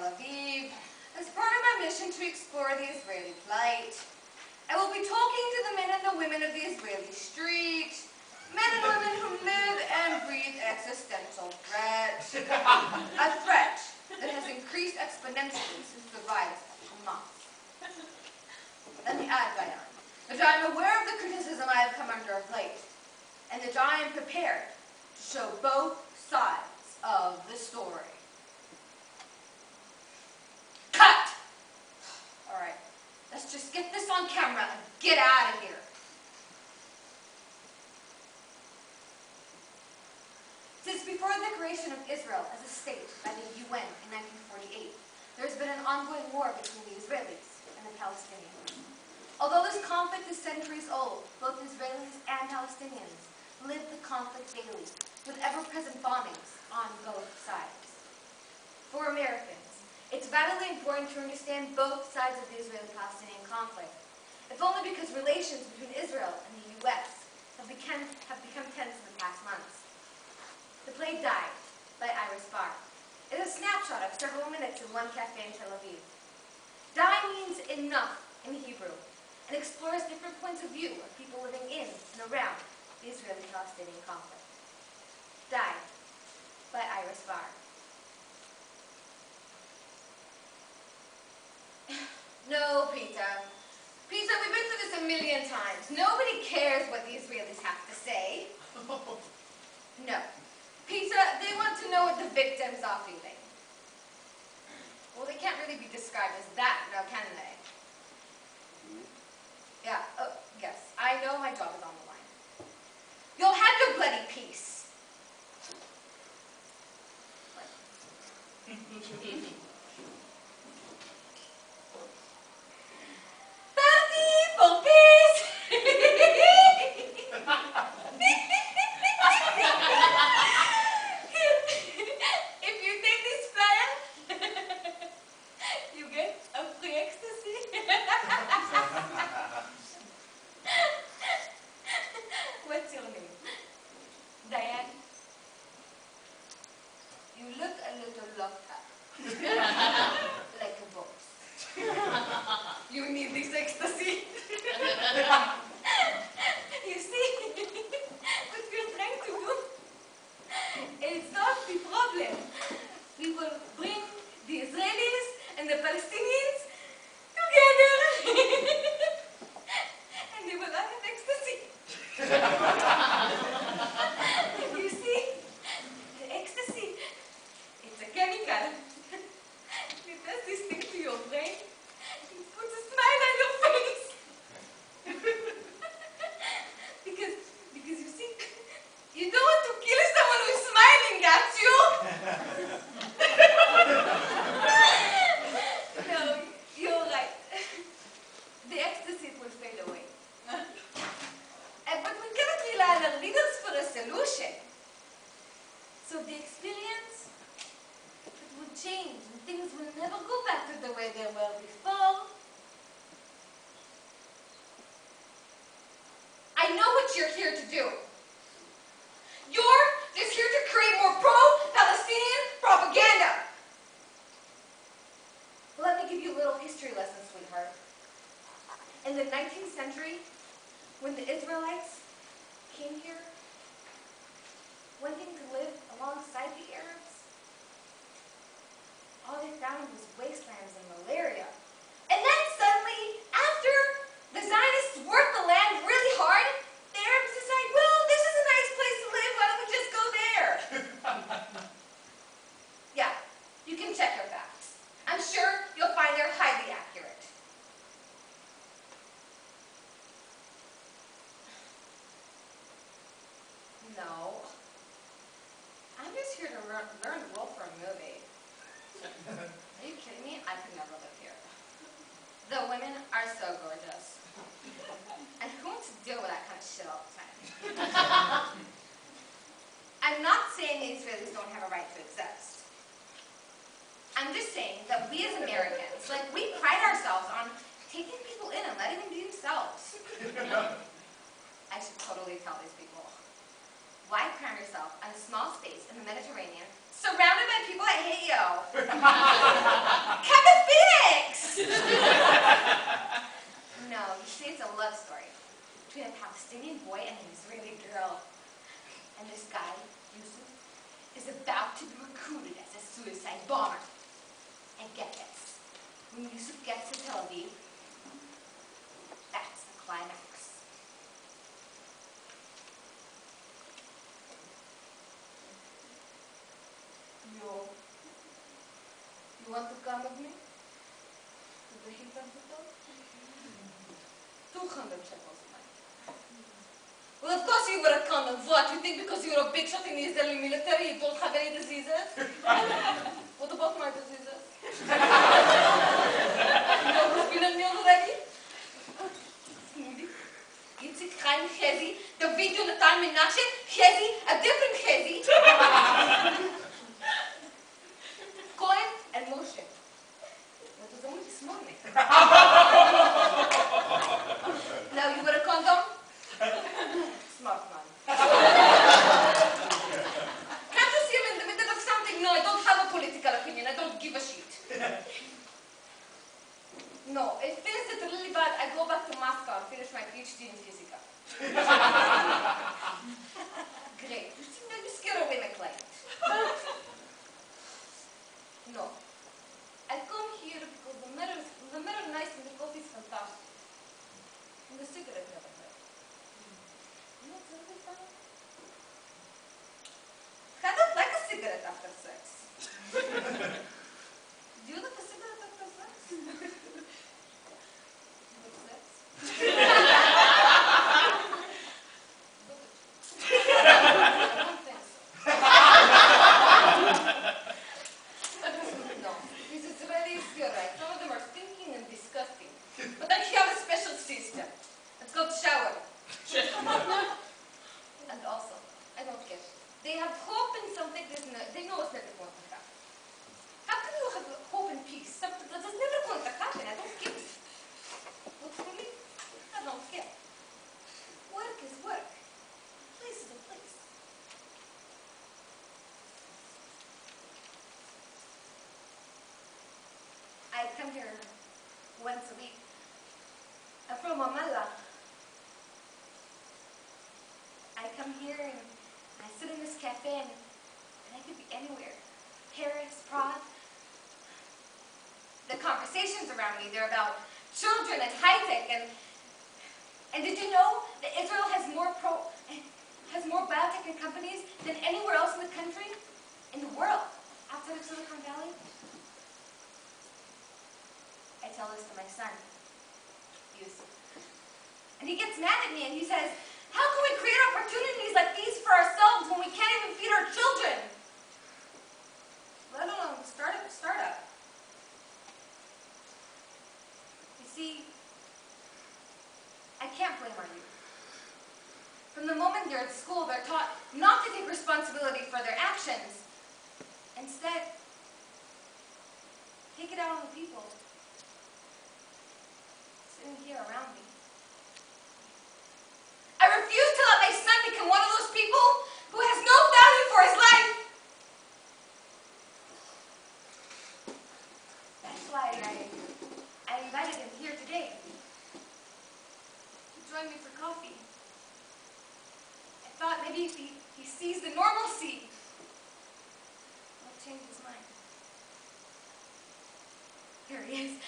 Tel Aviv as part of my mission to explore the Israeli plight. I will be talking to the men and the women of the Israeli street, men and women who live and breathe existential threat. A threat that has increased exponentially since the rise of Hamas. Let me add, Diane, that I am aware of the criticism I have come under of late, and that I am prepared to show both sides of the story. Cut! All right, let's just get this on camera and get out of here. Since before the declaration of Israel as a state by the UN in 1948, there has been an ongoing war between the Israelis and the Palestinians. Although this conflict is centuries old, both Israelis and Palestinians live the conflict daily, with ever-present bombings on both sides. For Americans, it's vitally important to understand both sides of the Israeli-Palestinian conflict, if only because relations between Israel and the U.S. have become tense in the past months. The Play Died by Iris Barr is a snapshot of several minutes in one cafe in Tel Aviv. Die means enough in Hebrew and explores different points of view of people living in and around the Israeli-Palestinian conflict. Died by Iris Barr. No, Peter. Peter, we've been through this a million times. Nobody cares what the Israelis have to say. No. Peter, they want to know what the victims are feeling. Well, they can't really be described as that, now can they? Yeah, yes, I know my job is on the line. You'll have your bloody peace. Party for peace! If you take this flyer, you get a free ecstasy. What's your name? Diane? You look a little locked up. Like a box. You need this ecstasy. You see, what we're trying to do is solve the problem. We will bring the Israelis and the Palestinians together. And they will all have ecstasy. You see, the ecstasy, it's a chemical. It does this thing to your brain. It puts a smile on your face. because you see, you don't want to kill someone who's smiling at you. No, you're right. The ecstasy will fade away. But we cannot rely on our leaders for a solution. So the experience, it will change and things will never go back to the way they were before. I know what you're here to do. You're just here to create more pro-Palestinian propaganda. Well, let me give you a little history lesson, sweetheart. In the 19th century, when the Israelites came here, wanting to live alongside the Arabs, all they found was wastelands and malaria. And then suddenly, after the Zionists worked the land really hard, the Arabs decide, well, this is a nice place to live, why don't we just go there? Yeah, you can check your facts. I'm sure you'll find they're highly accurate. No. I'm just here to learn the role for a movie. Are you kidding me? I could never live here. The women are so gorgeous. And who wants to deal with that kind of shit all the time? I'm not saying the Israelis don't have a right to exist. I'm just saying that we as Americans, we pride ourselves on taking people in and letting them be themselves. I should totally tell these people. Why cram yourself on a small space in the Mediterranean Surrounded by people that hate you. Kevin Phoenix! No, you see, it's a love story between a Palestinian boy and an Israeli girl. And this guy, Yusuf, is about to be recruited as a suicide bomber. And get this, when Yusuf gets to Tel Aviv, that's the climax. You want to come with me? To the Hilton Hotel? 200 shekels a night. Well, of course you would have come. What? You think because you're a big shot in the Israeli military you don't have any diseases? What about my diseases? You know who's been on meal already? Smoothie. Itzik, Chaim, Chezi, David, Jonathan, Menashe, Chezi, a different Chezi. Cohen and Moshe. That was only this morning. Now you got a condom? Smart man. Can't you see I'm in the middle of something? No, I don't have a political opinion. I don't give a shit. No, if things get really bad, I go back to Moscow and finish my PhD in physics. Great. You see, now you scare away my client. No. I come here because the matter is nice and the coffee is fantastic. And the cigarette never hurt. You know what's really fun? I don't like a cigarette after sex. Do you like a cigarette after sex? With sex? I don't think so. No. These Israelis, you're right. Some of them are stinking and disgusting. But I have a special system. It's called shower. And also, I don't get it. They have hope in something they know it's never going to happen. How can you have hope and peace? Something that is never going to happen. I don't get it. But for me, I don't care. Work is work. Place is a place. I come here once a week. I'm from Ramallah. I come here and I sit in this cafe and I could be anywhere. Paris, Prague. The conversations around me, they're about children and high-tech and did you know that Israel has more biotech companies than anywhere else in the country? In the world, outside of Silicon Valley? I tell this to my son, Yusuf. And he gets mad at me and he says, how can we create opportunities like these for ourselves when we can't even feed our children? Let alone start a startup. You see, I can't blame our youth. From the moment they're at school, they're taught not to take responsibility for their actions. Instead, take it out on the people sitting here around me. I refuse to let my son become one of those people who has no value for his life. That's why I invited him here today to join me for coffee. I thought maybe if he sees the normalcy, he'll change his mind. Here he is.